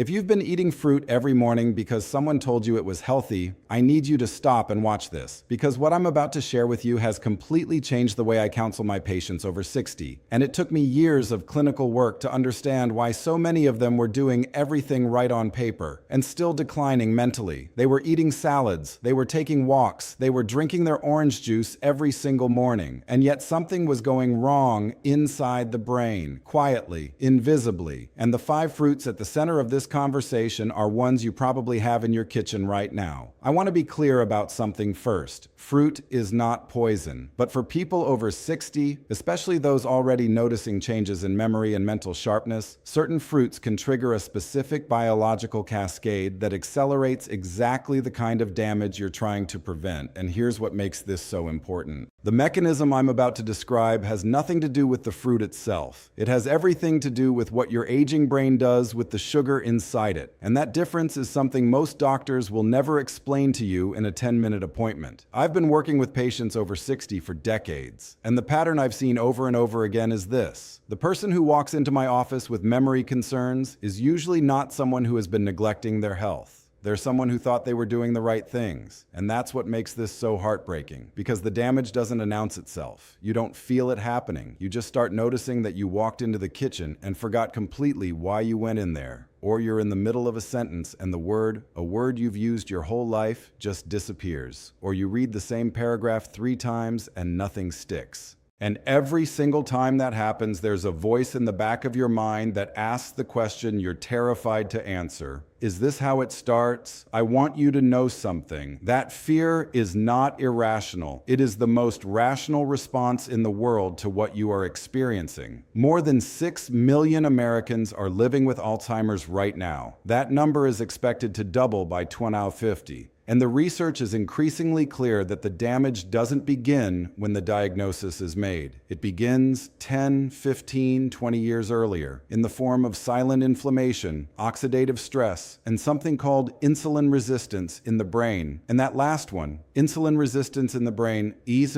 If you've been eating fruit every morning because someone told you it was healthy, I need you to stop and watch this, because what I'm about to share with you has completely changed the way I counsel my patients over 60, and it took me years of clinical work to understand why so many of them were doing everything right on paper and still declining mentally. They were eating salads, they were taking walks, they were drinking their orange juice every single morning, and yet something was going wrong inside the brain, quietly, invisibly. And the 5 fruits at the center of this conversation are ones you probably have in your kitchen right now. I want to be clear about something first. Fruit is not poison, but for people over 60, especially those already noticing changes in memory and mental sharpness, certain fruits can trigger a specific biological cascade that accelerates exactly the kind of damage you're trying to prevent. And here's what makes this so important. The mechanism I'm about to describe has nothing to do with the fruit itself. It has everything to do with what your aging brain does with the sugar inside it. And that difference is something most doctors will never explain to you in a 10-minute appointment. I've been working with patients over 60 for decades, and the pattern I've seen over and over again is this. The person who walks into my office with memory concerns is usually not someone who has been neglecting their health. They're someone who thought they were doing the right things. And that's what makes this so heartbreaking, because the damage doesn't announce itself. You don't feel it happening. You just start noticing that you walked into the kitchen and forgot completely why you went in there. Or you're in the middle of a sentence and a word you've used your whole life, just disappears. Or you read the same paragraph 3 times and nothing sticks. And every single time that happens, there's a voice in the back of your mind that asks the question you're terrified to answer. Is this how it starts? I want you to know something. That fear is not irrational. It is the most rational response in the world to what you are experiencing. More than 6 million Americans are living with Alzheimer's right now. That number is expected to double by 2050. And the research is increasingly clear that the damage doesn't begin when the diagnosis is made. It begins 10, 15, 20 years earlier in the form of silent inflammation, oxidative stress, and something called insulin resistance in the brain. And that last one, insulin resistance in the brain, is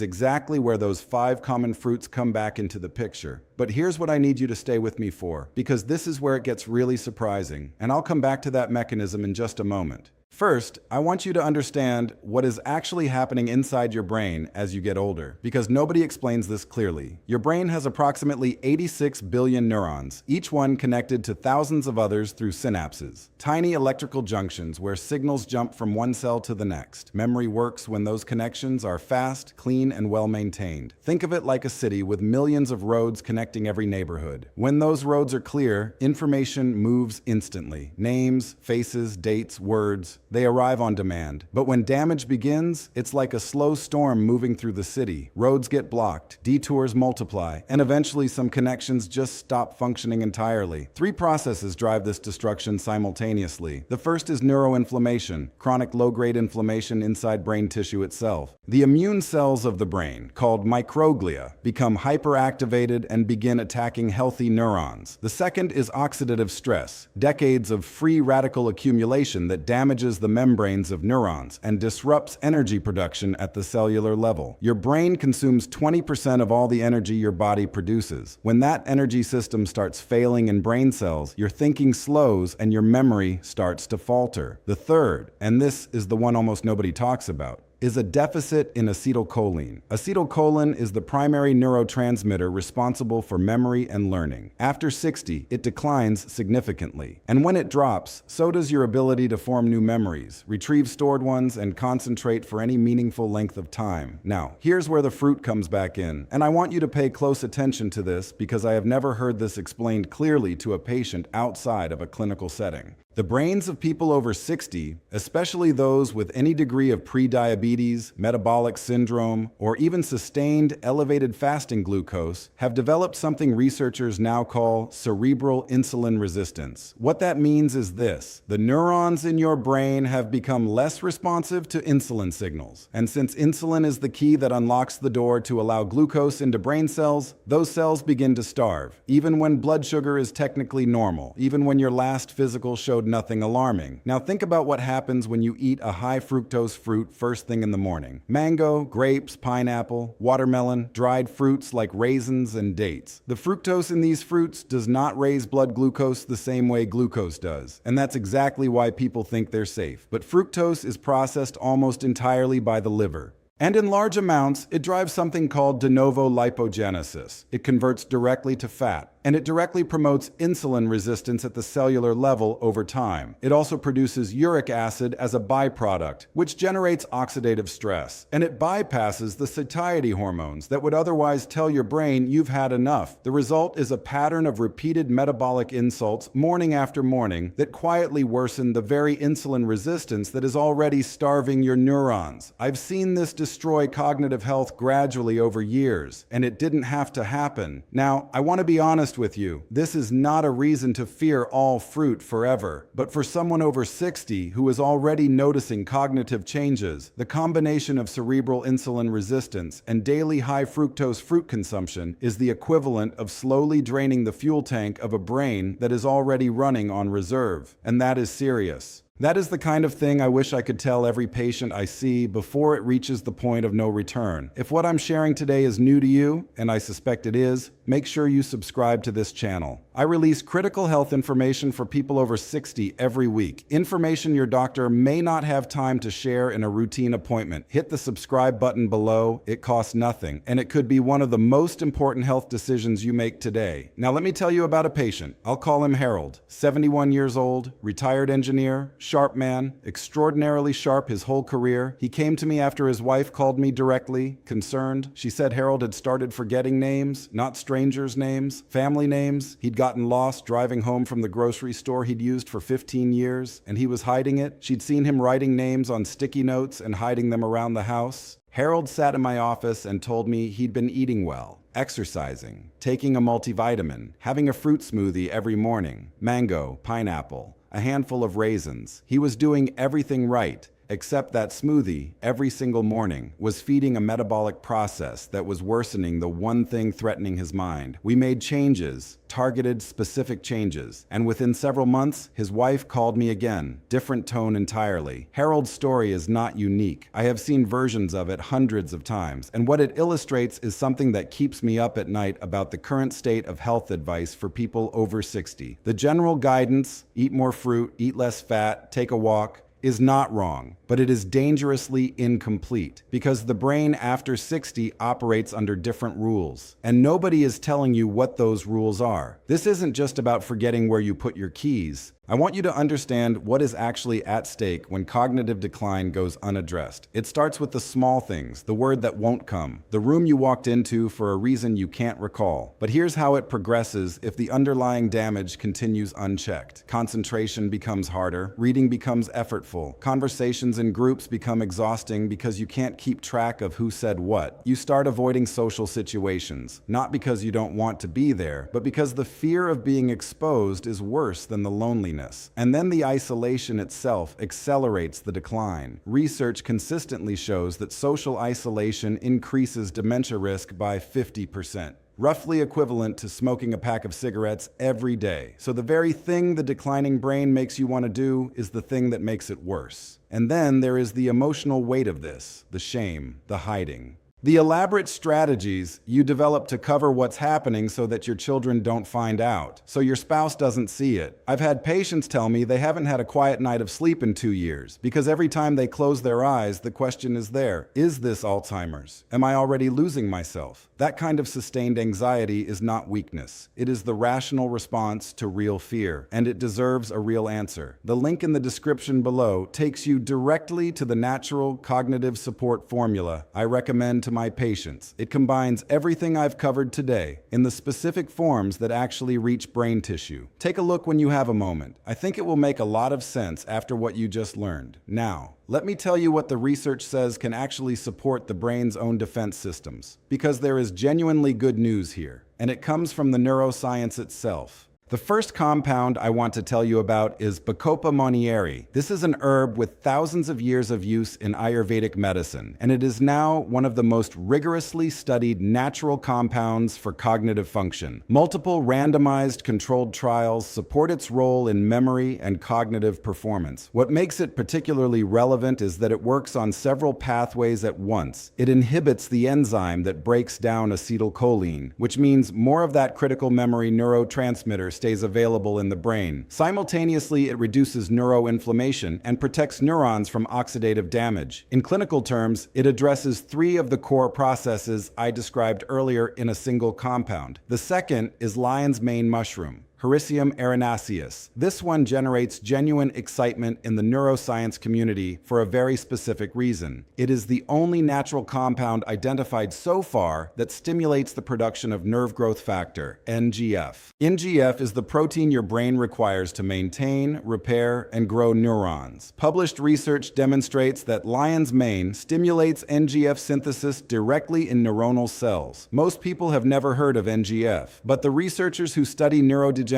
exactly where those 5 common fruits come back into the picture. But here's what I need you to stay with me for, because this is where it gets really surprising, and I'll come back to that mechanism in just a moment. First, I want you to understand what is actually happening inside your brain as you get older, because nobody explains this clearly. Your brain has approximately 86 billion neurons, each one connected to thousands of others through synapses, tiny electrical junctions where signals jump from one cell to the next. Memory works when those connections are fast, clean, and well maintained. Think of it like a city with millions of roads connecting every neighborhood. When those roads are clear, information moves instantly. Names, faces, dates, words. They arrive on demand. But when damage begins, it's like a slow storm moving through the city. Roads get blocked, detours multiply, and eventually some connections just stop functioning entirely. 3 processes drive this destruction simultaneously. The first is neuroinflammation, chronic low-grade inflammation inside brain tissue itself. The immune cells of the brain, called microglia, become hyperactivated and begin attacking healthy neurons. The second is oxidative stress, decades of free radical accumulation that damages the membranes of neurons and disrupts energy production at the cellular level. Your brain consumes 20% of all the energy your body produces. When that energy system starts failing in brain cells, your thinking slows and your memory starts to falter. The third, and this is the one almost nobody talks about, is a deficit in acetylcholine. Acetylcholine is the primary neurotransmitter responsible for memory and learning. After 60, it declines significantly. And when it drops, so does your ability to form new memories, retrieve stored ones, and concentrate for any meaningful length of time. Now, here's where the fruit comes back in. And I want you to pay close attention to this because I have never heard this explained clearly to a patient outside of a clinical setting. The brains of people over 60, especially those with any degree of prediabetes, metabolic syndrome, or even sustained elevated fasting glucose, have developed something researchers now call cerebral insulin resistance. What that means is this: the neurons in your brain have become less responsive to insulin signals. And since insulin is the key that unlocks the door to allow glucose into brain cells, those cells begin to starve, even when blood sugar is technically normal, even when your last physical showed nothing alarming. Now think about what happens when you eat a high fructose fruit first thing thing in the morning. Mango, grapes, pineapple, watermelon, dried fruits like raisins and dates. The fructose in these fruits does not raise blood glucose the same way glucose does, and that's exactly why people think they're safe. But fructose is processed almost entirely by the liver. And in large amounts, it drives something called de novo lipogenesis. It converts directly to fat, and it directly promotes insulin resistance at the cellular level over time. It also produces uric acid as a byproduct, which generates oxidative stress, and it bypasses the satiety hormones that would otherwise tell your brain you've had enough. The result is a pattern of repeated metabolic insults morning after morning that quietly worsen the very insulin resistance that is already starving your neurons. I've seen this destroy cognitive health gradually over years, and it didn't have to happen. Now, I want to be honest with you. This is not a reason to fear all fruit forever. But for someone over 60 who is already noticing cognitive changes, the combination of cerebral insulin resistance and daily high fructose fruit consumption is the equivalent of slowly draining the fuel tank of a brain that is already running on reserve. And that is serious. That is the kind of thing I wish I could tell every patient I see before it reaches the point of no return. If what I'm sharing today is new to you, and I suspect it is, make sure you subscribe to this channel. I release critical health information for people over 60 every week. Information your doctor may not have time to share in a routine appointment. Hit the subscribe button below. It costs nothing, and it could be one of the most important health decisions you make today. Now let me tell you about a patient. I'll call him Harold, 71 years old, retired engineer, sharp man, extraordinarily sharp his whole career. He came to me after his wife called me directly, concerned. She said Harold had started forgetting names, not strangers' names, family names. He'd gotten lost driving home from the grocery store he'd used for 15 years, and he was hiding it. She'd seen him writing names on sticky notes and hiding them around the house. Harold sat in my office and told me he'd been eating well, exercising, taking a multivitamin, having a fruit smoothie every morning, mango, pineapple, a handful of raisins. He was doing everything right, except that smoothie, every single morning, was feeding a metabolic process that was worsening the one thing threatening his mind. We made changes, targeted, specific changes, and within several months, his wife called me again, different tone entirely. Harold's story is not unique. I have seen versions of it hundreds of times, and what it illustrates is something that keeps me up at night about the current state of health advice for people over 60. The general guidance, eat more fruit, eat less fat, take a walk, is not wrong, but it is dangerously incomplete because the brain after 60 operates under different rules, and nobody is telling you what those rules are. This isn't just about forgetting where you put your keys. I want you to understand what is actually at stake when cognitive decline goes unaddressed. It starts with the small things, the word that won't come, the room you walked into for a reason you can't recall. But here's how it progresses if the underlying damage continues unchecked. Concentration becomes harder, reading becomes effortful, conversations in groups become exhausting because you can't keep track of who said what. You start avoiding social situations, not because you don't want to be there, but because the fear of being exposed is worse than the loneliness. And then the isolation itself accelerates the decline. Research consistently shows that social isolation increases dementia risk by 50%. Roughly equivalent to smoking a pack of cigarettes every day. So the very thing the declining brain makes you want to do is the thing that makes it worse. And then there is the emotional weight of this, the shame, the hiding. The elaborate strategies you develop to cover what's happening so that your children don't find out, so your spouse doesn't see it. I've had patients tell me they haven't had a quiet night of sleep in 2 years because every time they close their eyes, the question is there. Is this Alzheimer's? Am I already losing myself? That kind of sustained anxiety is not weakness. It is the rational response to real fear, and it deserves a real answer. The link in the description below takes you directly to the natural cognitive support formula I recommend to my patients. It combines everything I've covered today in the specific forms that actually reach brain tissue. Take a look when you have a moment. I think it will make a lot of sense after what you just learned. Now, let me tell you what the research says can actually support the brain's own defense systems, because there is genuinely good news here, and it comes from the neuroscience itself. The first compound I want to tell you about is Bacopa monnieri. This is an herb with thousands of years of use in Ayurvedic medicine, and it is now one of the most rigorously studied natural compounds for cognitive function. Multiple randomized controlled trials support its role in memory and cognitive performance. What makes it particularly relevant is that it works on several pathways at once. It inhibits the enzyme that breaks down acetylcholine, which means more of that critical memory neurotransmitter stays available in the brain. Simultaneously, it reduces neuroinflammation and protects neurons from oxidative damage. In clinical terms, it addresses three of the core processes I described earlier in a single compound. The second is lion's mane mushroom, Hericium erinaceus. This one generates genuine excitement in the neuroscience community for a very specific reason. It is the only natural compound identified so far that stimulates the production of nerve growth factor, NGF. NGF is the protein your brain requires to maintain, repair, and grow neurons. Published research demonstrates that lion's mane stimulates NGF synthesis directly in neuronal cells. Most people have never heard of NGF, but the researchers who study neurodegeneration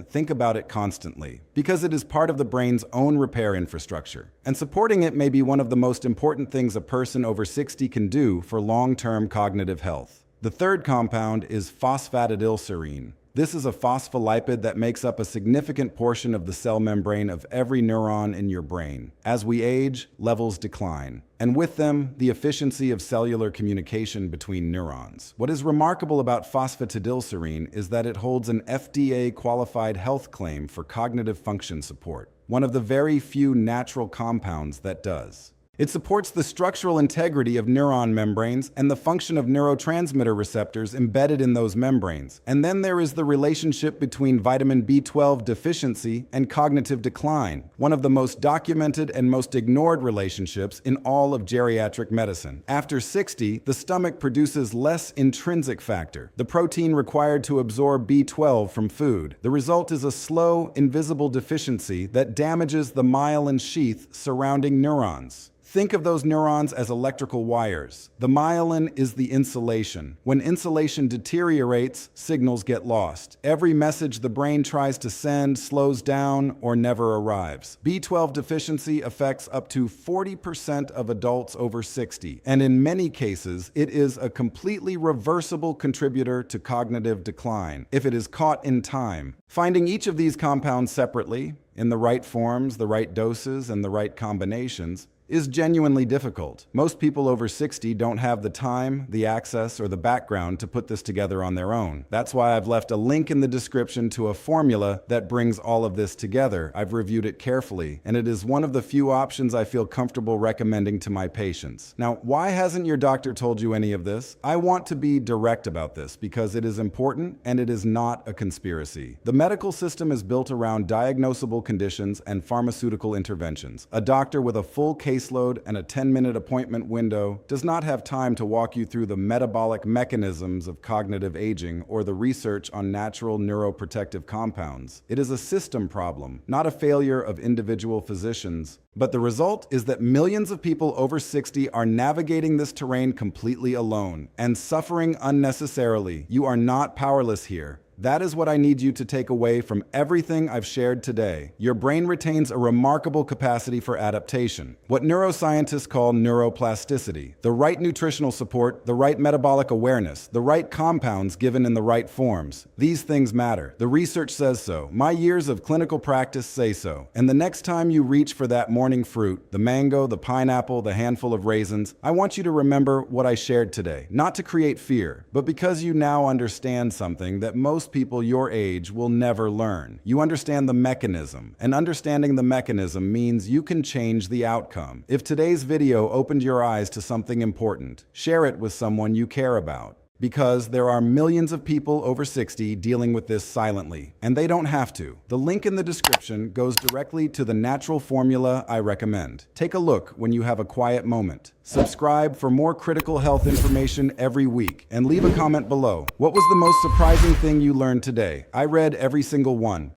think about it constantly, because it is part of the brain's own repair infrastructure. And supporting it may be one of the most important things a person over 60 can do for long-term cognitive health. The third compound is phosphatidylserine. This is a phospholipid that makes up a significant portion of the cell membrane of every neuron in your brain. As we age, levels decline, and with them, the efficiency of cellular communication between neurons. What is remarkable about phosphatidylserine is that it holds an FDA-qualified health claim for cognitive function support, one of the very few natural compounds that does. It supports the structural integrity of neuron membranes and the function of neurotransmitter receptors embedded in those membranes. And then there is the relationship between vitamin B12 deficiency and cognitive decline, one of the most documented and most ignored relationships in all of geriatric medicine. After 60, the stomach produces less intrinsic factor, the protein required to absorb B12 from food. The result is a slow, invisible deficiency that damages the myelin sheath surrounding neurons. Think of those neurons as electrical wires. The myelin is the insulation. When insulation deteriorates, signals get lost. Every message the brain tries to send slows down or never arrives. B12 deficiency affects up to 40% of adults over 60, and in many cases, it is a completely reversible contributor to cognitive decline if it is caught in time. Finding each of these compounds separately, in the right forms, the right doses, and the right combinations, is genuinely difficult. Most people over 60 don't have the time, the access, or the background to put this together on their own. That's why I've left a link in the description to a formula that brings all of this together. I've reviewed it carefully, and it is one of the few options I feel comfortable recommending to my patients. Now, why hasn't your doctor told you any of this? I want to be direct about this because it is important and it is not a conspiracy. The medical system is built around diagnosable conditions and pharmaceutical interventions. A doctor with a full caseload and a 10-minute appointment window does not have time to walk you through the metabolic mechanisms of cognitive aging or the research on natural neuroprotective compounds. It is a system problem, not a failure of individual physicians. But the result is that millions of people over 60 are navigating this terrain completely alone and suffering unnecessarily. You are not powerless here. That is what I need you to take away from everything I've shared today. Your brain retains a remarkable capacity for adaptation, what neuroscientists call neuroplasticity. The right nutritional support, the right metabolic awareness, the right compounds given in the right forms. These things matter. The research says so. My years of clinical practice say so. And the next time you reach for that morning fruit, the mango, the pineapple, the handful of raisins, I want you to remember what I shared today. Not to create fear, but because you now understand something that most people your age will never learn. You understand the mechanism, and understanding the mechanism means you can change the outcome. If today's video opened your eyes to something important, share it with someone you care about. Because there are millions of people over 60 dealing with this silently, and they don't have to. The link in the description goes directly to the natural formula I recommend. Take a look when you have a quiet moment. Subscribe for more critical health information every week, and leave a comment below. What was the most surprising thing you learned today? I read every single one.